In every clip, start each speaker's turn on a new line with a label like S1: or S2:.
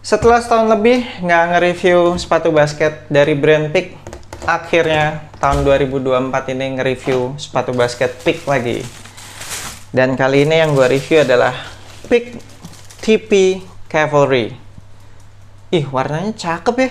S1: Setelah setahun lebih nggak nge-review sepatu basket dari brand Peak, akhirnya tahun 2024 ini nge-review sepatu basket Peak lagi. Dan kali ini yang gue review adalah Peak TP Cavalry. Ih, warnanya cakep ya.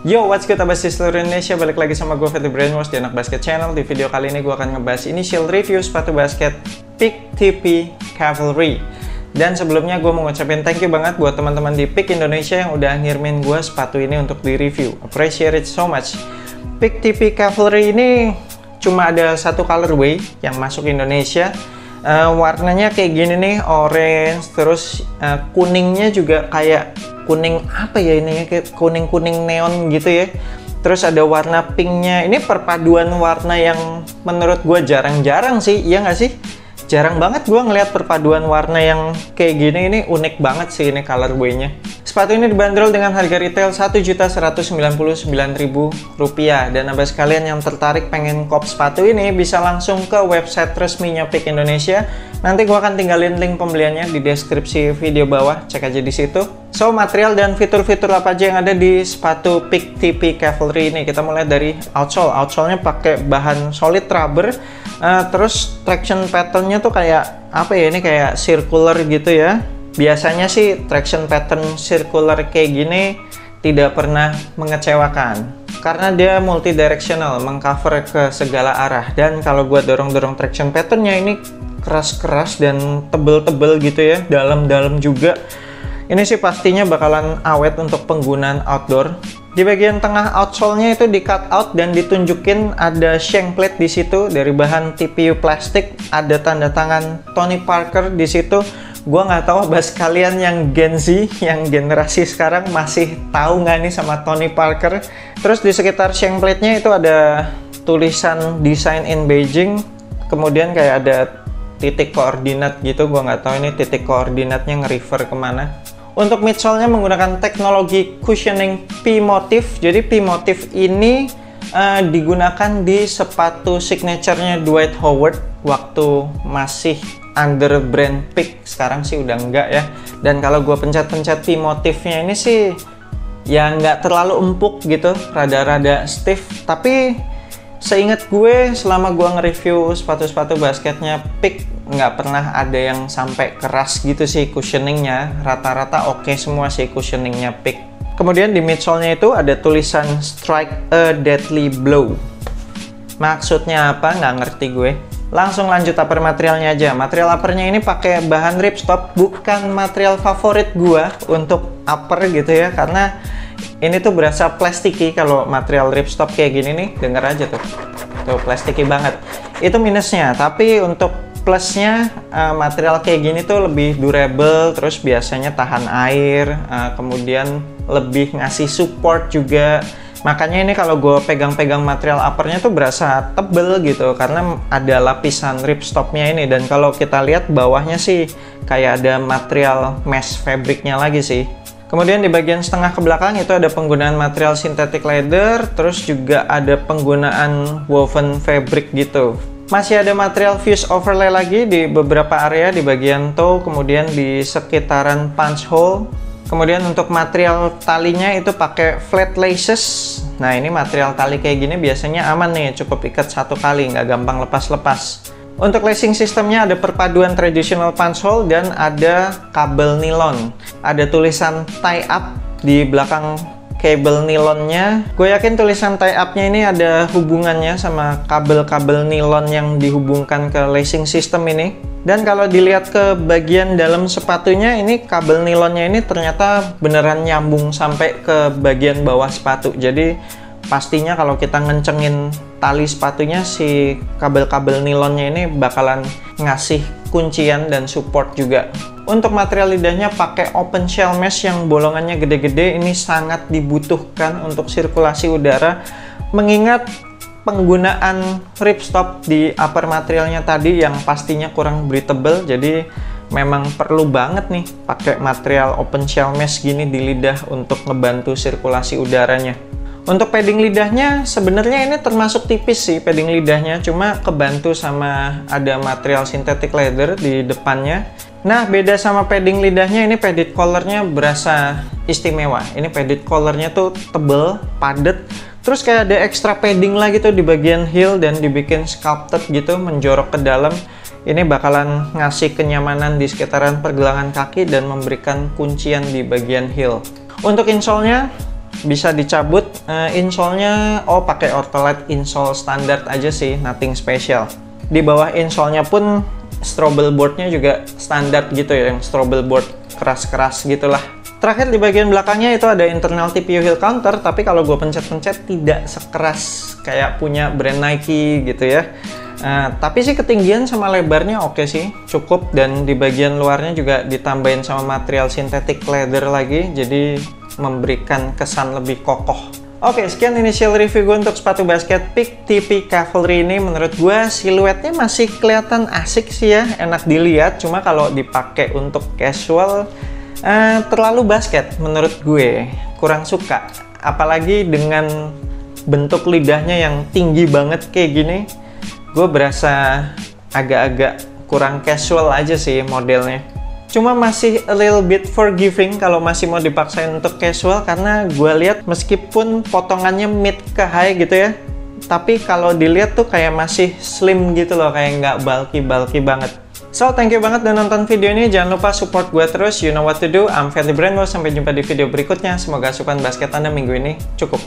S1: Yo, what's good abas di seluruh Indonesia, balik lagi sama gue Fatty Brainwash di Anak Basket Channel. Di video kali ini gue akan ngebahas initial review sepatu basket Peak TP Cavalry. Dan sebelumnya gue mau ngucapin thank you banget buat teman-teman di Peak Indonesia yang udah ngirimin gue sepatu ini untuk di review. Appreciate it so much. Peak TP Cavalry ini cuma ada satu colorway yang masuk Indonesia. Warnanya kayak gini nih, orange, terus kuningnya juga kayak kuning apa ya ini, kayak kuning-kuning neon gitu ya. Terus ada warna pinknya. Ini perpaduan warna yang menurut gue jarang-jarang sih, iya nggak sih? Jarang banget gue ngeliat perpaduan warna yang kayak gini. Ini unik banget sih ini colorway-nya. Sepatu ini dibanderol dengan harga retail Rp1.199.000. Dan abas kalian yang tertarik pengen kop sepatu ini bisa langsung ke website resminya Peak Indonesia. Nanti gue akan tinggalin link pembeliannya di deskripsi video bawah, cek aja di situ. So, material dan fitur-fitur apa aja yang ada di sepatu Peak TP Cavalry ini? Kita mulai dari outsole. Outsole-nya pakai bahan solid rubber. Terus traction pattern-nya tuh kayak apa ya? Ini kayak circular gitu ya. Biasanya sih traction pattern circular kayak gini tidak pernah mengecewakan karena dia multi-directional, mengcover ke segala arah. Dan kalau gue dorong-dorong traction pattern-nya ini keras-keras dan tebel-tebel gitu ya, dalam-dalam juga. Ini sih pastinya bakalan awet untuk penggunaan outdoor. Di bagian tengah outsole-nya itu di cut out dan ditunjukin ada shank plate di situ dari bahan TPU plastik. Ada tanda tangan Tony Parker di situ. Gua nggak tahu bahas kalian yang Gen Z, yang generasi sekarang masih tahu nggak nih sama Tony Parker. Terus di sekitar shank plate-nya itu ada tulisan Design in Beijing. Kemudian kayak ada titik koordinat gitu. Gua nggak tahu ini titik koordinatnya nge-refer kemana. Untuk midsole-nya menggunakan teknologi cushioning P-Motif. Jadi P-Motif ini digunakan di sepatu signature-nya Dwight Howard waktu masih under brand Peak. Sekarang sih udah enggak ya. Dan kalau gue pencet-pencet P-Motifnya ini sih ya nggak terlalu empuk gitu, rada-rada stiff. Tapi seingat gue selama gue nge-review sepatu-sepatu basketnya Peak, nggak pernah ada yang sampai keras gitu sih cushioningnya. Rata-rata oke semua sih cushioningnya Peak. Kemudian di midsole-nya itu ada tulisan Strike a Deadly Blow. Maksudnya apa? Nggak ngerti gue. Langsung lanjut upper materialnya aja. Material uppernya ini pakai bahan ripstop, bukan material favorit gue untuk upper gitu ya, karena ini tuh berasa plastiki. Kalau material ripstop kayak gini nih, denger aja tuh plastiki banget. Itu minusnya. Tapi untuk plusnya, material kayak gini tuh lebih durable, terus biasanya tahan air, kemudian lebih ngasih support juga. Makanya ini kalau gue pegang-pegang material uppernya tuh berasa tebel gitu, karena ada lapisan ripstopnya ini. Dan kalau kita lihat bawahnya sih kayak ada material mesh fabricnya lagi sih. Kemudian di bagian setengah ke belakang itu ada penggunaan material synthetic leather, terus juga ada penggunaan woven fabric gitu. Masih ada material fuse overlay lagi di beberapa area di bagian toe, kemudian di sekitaran punch hole. Kemudian untuk material talinya itu pakai flat laces. Nah, ini material tali kayak gini biasanya aman nih, cukup ikat satu kali, nggak gampang lepas-lepas. Untuk lacing sistemnya ada perpaduan traditional punch hole dan ada kabel nilon. Ada tulisan tie up di belakang kabel nilonnya. Gue yakin tulisan tie up-nya ini ada hubungannya sama kabel-kabel nilon yang dihubungkan ke lacing system ini. Dan kalau dilihat ke bagian dalam sepatunya, ini kabel nilonnya ini ternyata beneran nyambung sampai ke bagian bawah sepatu. Jadi pastinya kalau kita ngencengin tali sepatunya, si kabel-kabel nilonnya ini bakalan ngasih kuncian dan support juga. Untuk material lidahnya pakai open shell mesh yang bolongannya gede-gede. Ini sangat dibutuhkan untuk sirkulasi udara, mengingat penggunaan ripstop di upper materialnya tadi yang pastinya kurang breathable. Jadi memang perlu banget nih pakai material open shell mesh gini di lidah untuk ngebantu sirkulasi udaranya. Untuk padding lidahnya sebenarnya ini termasuk tipis sih padding lidahnya, cuma kebantu sama ada material synthetic leather di depannya. Nah, beda sama padding lidahnya, ini padded collarnya berasa istimewa. Ini padded collarnya tuh tebel, padet, terus kayak ada extra padding lagi tuh di bagian heel dan dibikin sculpted gitu, menjorok ke dalam. Ini bakalan ngasih kenyamanan di sekitaran pergelangan kaki dan memberikan kuncian di bagian heel. Untuk insole-nya bisa dicabut, insole-nya pakai Ortholite insole standar aja sih, nothing special. Di bawah insole-nya pun strobel board-nya juga standar gitu ya, yang strobel board keras-keras gitulah. Terakhir di bagian belakangnya itu ada internal TPU heel counter, tapi kalau gue pencet-pencet tidak sekeras kayak punya brand Nike gitu ya. Tapi sih ketinggian sama lebarnya oke sih, cukup, dan di bagian luarnya juga ditambahin sama material synthetic leather lagi, jadi memberikan kesan lebih kokoh. Oke, sekian initial review gue untuk sepatu basket Peak TP Cavalry ini. Menurut gue siluetnya masih kelihatan asik sih ya, enak dilihat. Cuma kalau dipakai untuk casual terlalu basket menurut gue, kurang suka. Apalagi dengan bentuk lidahnya yang tinggi banget kayak gini, gue berasa agak-agak kurang casual aja sih modelnya. Cuma masih a little bit forgiving kalau masih mau dipaksain untuk casual, karena gue lihat meskipun potongannya mid ke high gitu ya, tapi kalau dilihat tuh kayak masih slim gitu loh, kayak nggak bulky banget. So, thank you banget udah nonton video ini. Jangan lupa support gue terus, you know what to do. I'm Fadly Brainwash. Sampai jumpa di video berikutnya. Semoga asupan basket Anda minggu ini cukup.